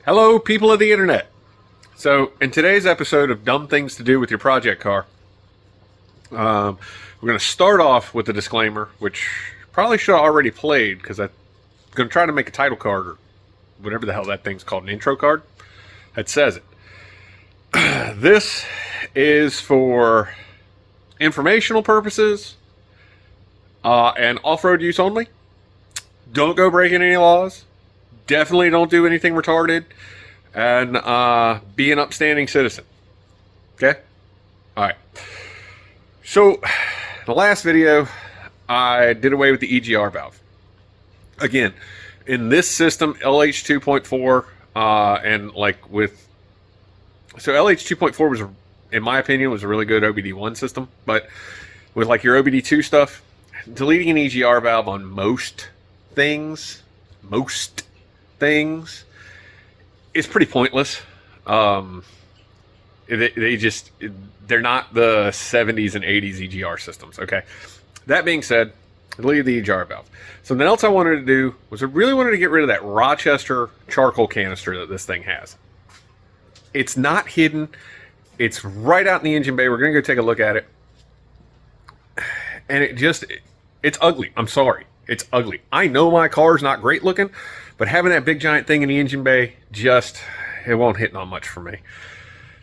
Hello, people of the internet. So, in today's episode of Dumb Things to Do with Your Project Car, we're going to start off with a disclaimer, which probably should have already played because I'm going to try to make a title card or whatever the hell that thing's called, an intro card that says it. This is for informational purposes and off-road use only. Don't go breaking any laws. Definitely don't do anything retarded. And be an upstanding citizen. Okay? Alright. So, the last video, I did away with the EGR valve. Again, in this system, LH 2.4, and like with... So, LH 2.4 was, in my opinion, was a really good OBD1 system. But with like your OBD2 stuff, deleting an EGR valve on most things, it's pretty pointless. They're not the 70s and 80s EGR systems, okay? That being said, I deleted the EGR valve. Something else I wanted to do was I really wanted to get rid of that Rochester charcoal canister that this thing has. It's not hidden. It's right out in the engine bay. We're going to go take a look at it. And it's ugly. I'm sorry. It's ugly. I know my car's not great looking, but having that big giant thing in the engine bay, it won't hit on much for me.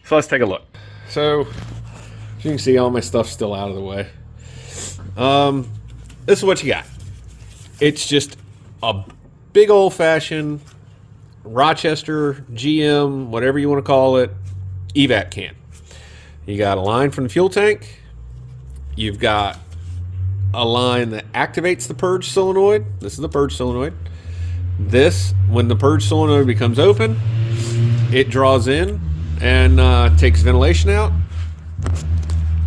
So let's take a look. So, as you can see, all my stuff's still out of the way. This is what you got. It's just a big old-fashioned Rochester, GM, whatever you want to call it, EVAP can. You got a line from the fuel tank. You've got a line that activates the purge solenoid. This is the purge solenoid. This, when the purge solenoid becomes open, it draws in and takes ventilation out.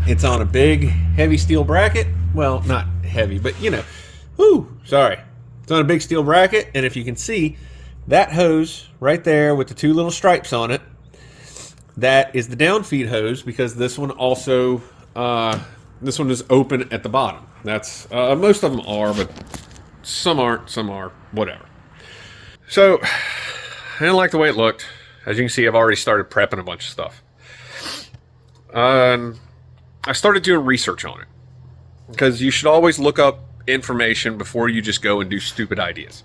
It's on a big, heavy steel bracket. Well, not heavy, but you know. Sorry. It's on a big steel bracket, and if you can see, that hose right there with the two little stripes on it, that is the downfeed hose, because this one also, this one is open at the bottom. That's, most of them are, but some aren't, some are, whatever. So, I didn't like the way it looked. As you can see, I've already started prepping a bunch of stuff. I started doing research on it, because you should always look up information before you just go and do stupid ideas.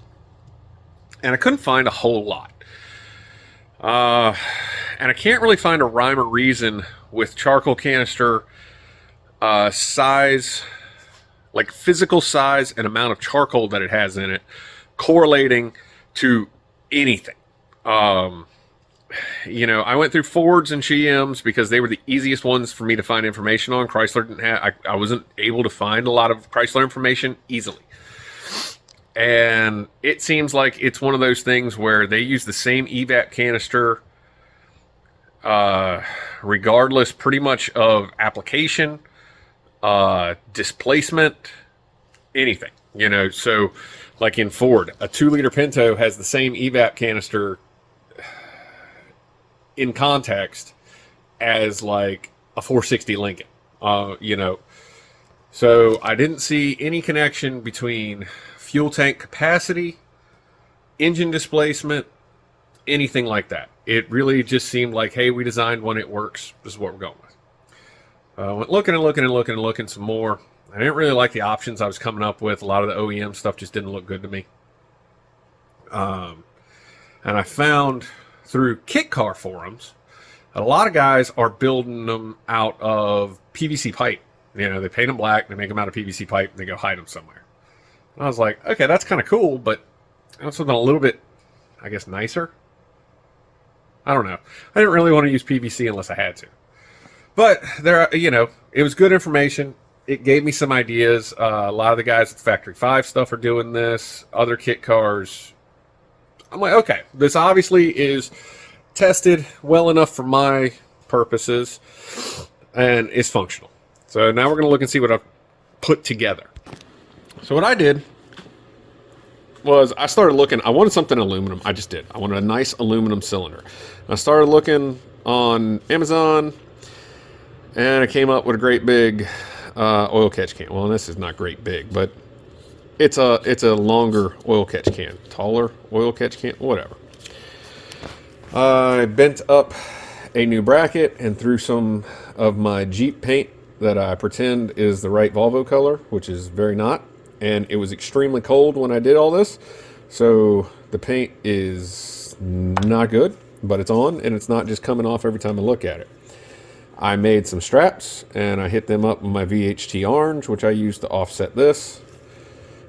And I couldn't find a whole lot. And I can't really find a rhyme or reason with charcoal canister size, like physical size and amount of charcoal that it has in it, correlating to anything. You know, I went through Fords and GMs because they were the easiest ones for me to find information on. Chrysler didn't have, I wasn't able to find a lot of Chrysler information easily. And it seems like it's one of those things where they use the same EVAP canister regardless pretty much of application, displacement, anything, you know. So like in Ford, a 2-liter Pinto has the same EVAP canister in context as like a 460 Lincoln, you know. So I didn't see any connection between fuel tank capacity, engine displacement, anything like that. It really just seemed like, hey, we designed one, it works. This is what we're going with. Went looking some more. I didn't really like the options I was coming up with. A lot of the OEM stuff just didn't look good to me. And I found through kit car forums, a lot of guys are building them out of PVC pipe. You know, they paint them black, they make them out of PVC pipe, and they go hide them somewhere. And I was like, okay, that's kind of cool, but something a little bit, I guess, nicer. I don't know. I didn't really want to use PVC unless I had to. But there, you know, it was good information. It gave me some ideas. A lot of the guys at the Factory 5 stuff are doing this. Other kit cars. I'm like, okay, this obviously is tested well enough for my purposes and is functional. So now we're going to look and see what I've put together. So what I did was I started looking. I wanted something aluminum. I just did. I wanted a nice aluminum cylinder. I started looking on Amazon, and I came up with a great big oil catch can. Well, this is not great big, but it's a longer oil catch can, taller oil catch can, whatever. I bent up a new bracket and threw some of my Jeep paint that I pretend is the right Volvo color, which is very not. And it was extremely cold when I did all this, so the paint is not good, but it's on, and it's not just coming off every time I look at it. I made some straps, and I hit them up with my VHT orange, which I used to offset this,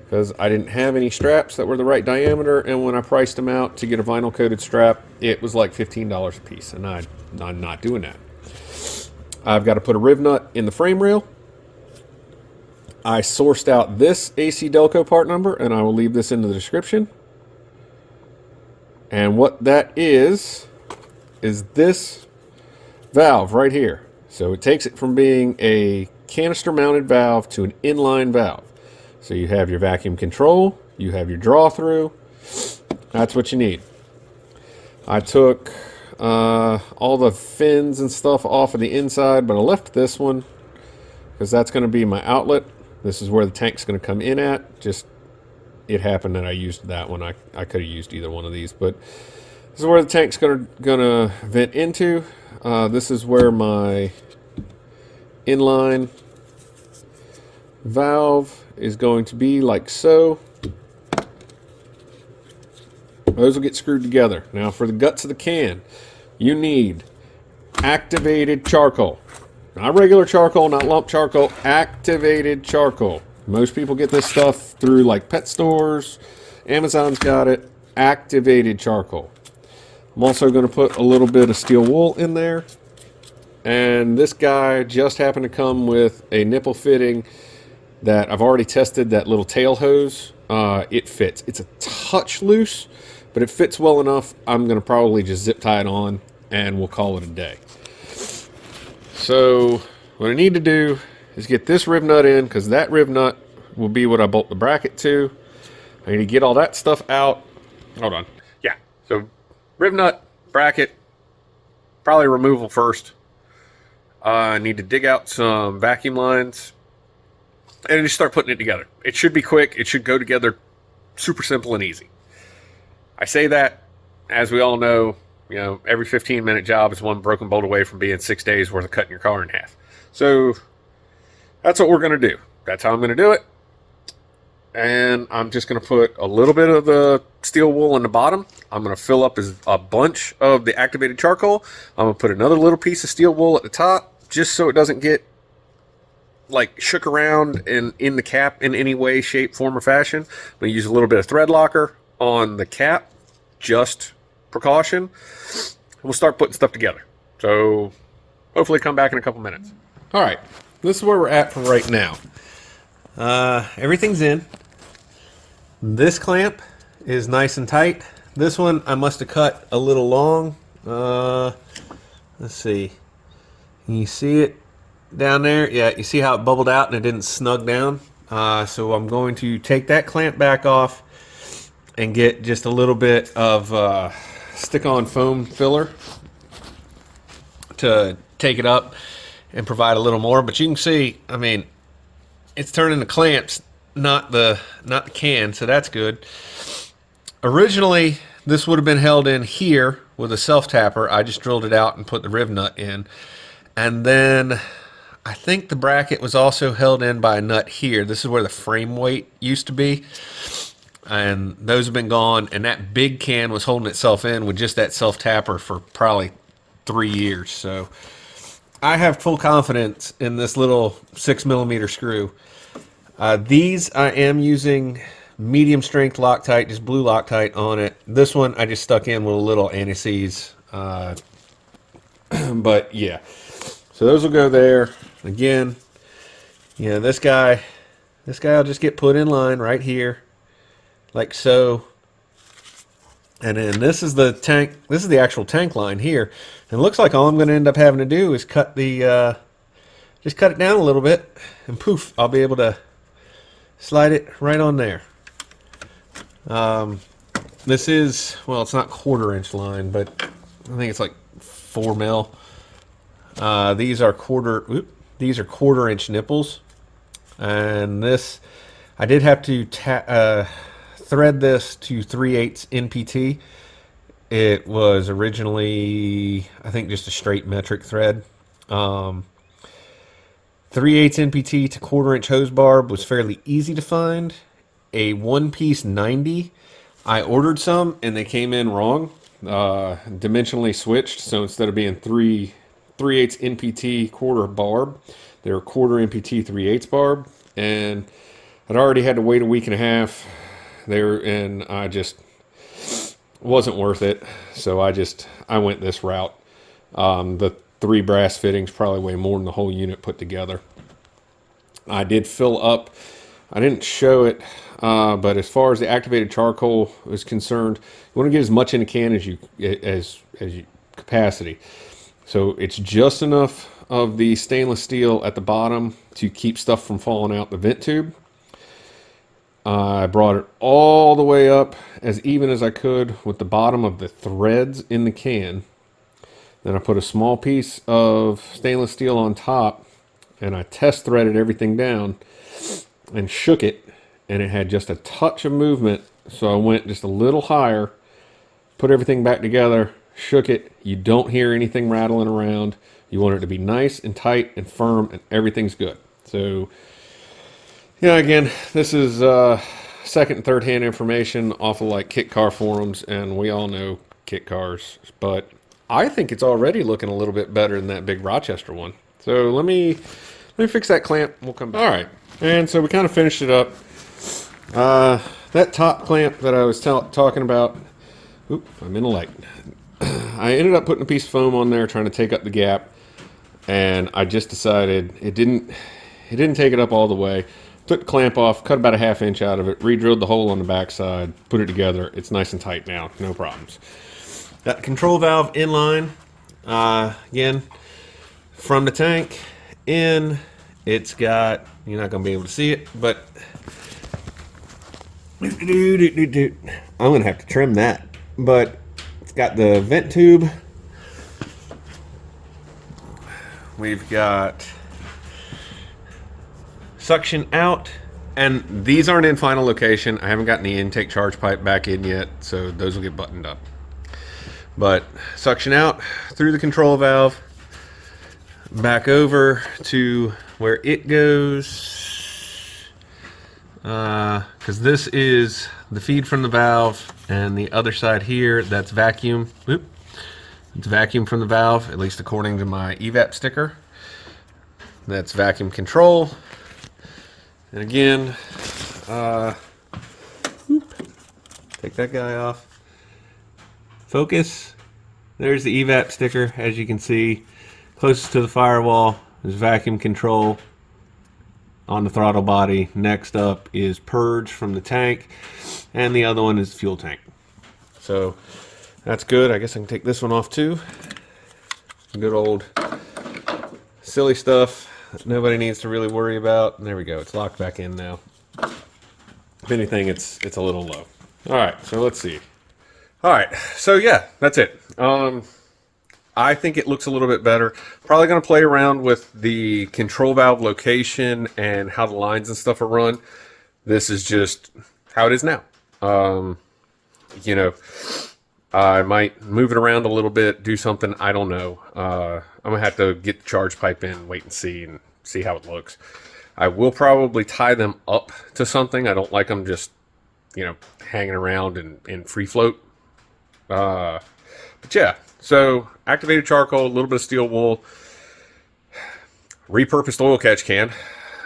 because I didn't have any straps that were the right diameter, and when I priced them out to get a vinyl coated strap, it was like $15 a piece, and I'm not doing that. I've got to put a riv nut in the frame rail. I sourced out this AC Delco part number, and I will leave this in the description. And what that is this valve right here. So it takes it from being a canister mounted valve to an inline valve. So you have your vacuum control, you have your draw through. That's what you need. I took all the fins and stuff off of the inside, but I left this one because that's going to be my outlet. This is where the tank's going to come in at. Just, it happened that I used that one. I could have used either one of these, but this is where the tank's going to vent into. This is where my inline valve is going to be, like so. Those will get screwed together. Now for the guts of the can, you need activated charcoal. Not regular charcoal, not lump charcoal, activated charcoal. Most people get this stuff through like pet stores. Amazon's got it. Activated charcoal. I'm also going to put a little bit of steel wool in there. And this guy just happened to come with a nipple fitting that I've already tested, that little tail hose. It fits. It's a touch loose, but it fits well enough. I'm going to probably just zip tie it on and we'll call it a day. So what I need to do is get this riv nut in, because that riv nut will be what I bolt the bracket to. I need to get all that stuff out. Hold on. Yeah. So riv nut, bracket, probably removal first. I need to dig out some vacuum lines and just start putting it together. It should be quick. It should go together super simple and easy. I say that, as we all know, you know, every 15-minute job is one broken bolt away from being 6 days worth of cutting your car in half. So that's what we're going to do. That's how I'm going to do it. And I'm just going to put a little bit of the steel wool in the bottom. I'm going to fill up a bunch of the activated charcoal. I'm going to put another little piece of steel wool at the top, just so it doesn't get like shook around in the cap in any way, shape, form, or fashion. I'm going to use a little bit of thread locker on the cap, just precaution. We'll start putting stuff together. So hopefully come back in a couple minutes. All right, this is where we're at for right now. Everything's in. This clamp is nice and tight. This one I must have cut a little long. Let's see. Can you see it down there? Yeah, you see how it bubbled out and it didn't snug down? So I'm going to take that clamp back off and get just a little bit of stick-on foam filler to take it up and provide a little more. But you can see, I mean, it's turning the clamps, not the can, so that's good. Originally, this would have been held in here with a self-tapper. I just drilled it out and put the riv nut in. And then I think the bracket was also held in by a nut here. This is where the frame weight used to be. And those have been gone, and that big can was holding itself in with just that self-tapper for probably 3 years. So I have full confidence in this little 6mm screw. These I am using medium strength Loctite, just blue Loctite on it. This one I just stuck in with a little anti-seize. But yeah, so those will go there. Again, yeah, this guy will just get put in line right here, like so. And then this is the tank. This is the actual tank line here. And it looks like all I'm going to end up having to do is cut the, just cut it down a little bit, and poof, I'll be able to slide it right on there. This is, well, it's not 1/4 inch line, but I think it's like 4 mil. These are 1/4 inch nipples, and this, I did have to thread this to 3/8 NPT. It was originally, I think, just a straight metric thread. 3/8 NPT to 1/4 inch hose barb was fairly easy to find. A one-piece 90, I ordered some and they came in wrong, dimensionally switched. So instead of being 3/8 NPT 1/4 barb, they were 1/4 NPT 3/8 barb, and I'd already had to wait a week and a half there, and I just wasn't worth it. So I went this route. The 3 brass fittings probably weigh more than the whole unit put together. I did fill up. I didn't show it, but as far as the activated charcoal is concerned, you want to get as much in a can as you capacity. So it's just enough of the stainless steel at the bottom to keep stuff from falling out the vent tube. I brought it all the way up as even as I could with the bottom of the threads in the can. Then I put a small piece of stainless steel on top, and I test threaded everything down and shook it, and it had just a touch of movement. So I went just a little higher, put everything back together, shook it. You don't hear anything rattling around. You want it to be nice and tight and firm, and everything's good. So, yeah, again, this is second and third hand information off of like kit car forums, and we all know kit cars, but I think it's already looking a little bit better than that big Rochester one. So let me fix that clamp. We'll come back. All right, and so we kind of finished it up. That top clamp that I was talking about. Oop, I'm in the light. I ended up putting a piece of foam on there, trying to take up the gap, and I just decided it didn't take it up all the way. Took the clamp off, cut about a 1/2 inch out of it, re-drilled the hole on the backside, put it together. It's nice and tight now, no problems. Got the control valve in line. Again, from the tank in, it's got, you're not going to be able to see it, but I'm going to have to trim that. But it's got the vent tube. We've got suction out, and these aren't in final location. I haven't gotten the intake charge pipe back in yet, so those will get buttoned up. But suction out through the control valve, back over to where it goes, because this is the feed from the valve, and the other side here, that's vacuum. Oop. It's vacuum from the valve, at least according to my EVAP sticker. That's vacuum control. And again, take that guy off. Focus. There's the EVAP sticker, as you can see. Closest to the firewall is vacuum control on the throttle body. Next up is purge from the tank, and the other one is fuel tank. So that's good. I guess I can take this one off too. Good old silly stuff that nobody needs to really worry about. And there we go. It's locked back in now. If anything, it's a little low. All right, so let's see. All right, so yeah, that's it. I think it looks a little bit better. Probably going to play around with the control valve location and how the lines and stuff are run. This is just how it is now. You know, I might move it around a little bit, do something. I don't know. I'm going to have to get the charge pipe in, wait and see how it looks. I will probably tie them up to something. I don't like them just, you know, hanging around in free float. But yeah, so activated charcoal, a little bit of steel wool, repurposed oil catch can.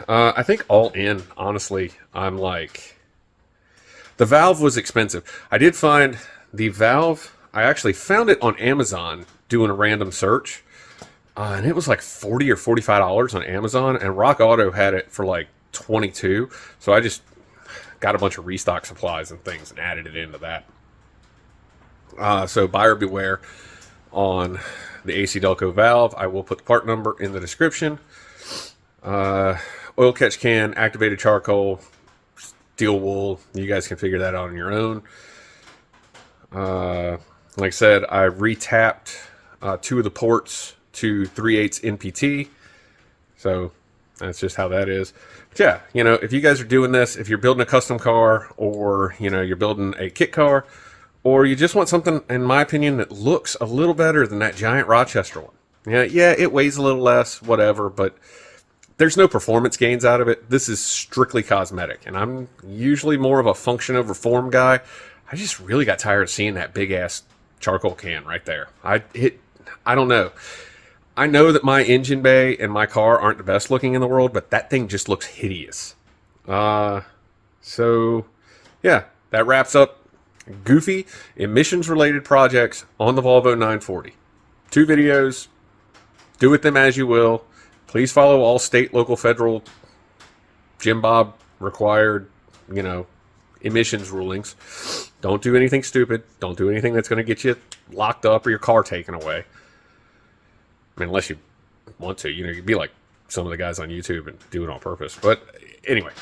I think all in, honestly, I'm like, the valve was expensive. I did find the valve, I actually found it on Amazon doing a random search. And it was like $40 or $45 on Amazon, and Rock Auto had it for like $22. So I just got a bunch of restock supplies and things and added it into that. So buyer beware on the AC Delco valve. I will put the part number in the description. Oil catch can, activated charcoal, steel wool. You guys can figure that out on your own. Like I said, I retapped 2 of the ports to 3/8 NPT. So that's just how that is. But yeah, you know, if you guys are doing this, if you're building a custom car, or, you know, you're building a kit car, or you just want something, in my opinion, that looks a little better than that giant Rochester one. Yeah, it weighs a little less, whatever, but there's no performance gains out of it. This is strictly cosmetic, and I'm usually more of a function over form guy. I just really got tired of seeing that big ass charcoal can right there. I don't know. I know that my engine bay and my car aren't the best looking in the world, but that thing just looks hideous. So yeah, that wraps up goofy emissions related projects on the Volvo 940. 2 videos. Do with them as you will. Please follow all state, local, federal, Jim Bob required, emissions rulings. Don't do anything stupid. Don't do anything that's going to get you locked up or your car taken away. I mean, unless you want to, you'd be like some of the guys on YouTube and do it on purpose. But anyway,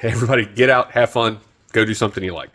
everybody get out, have fun, go do something you like.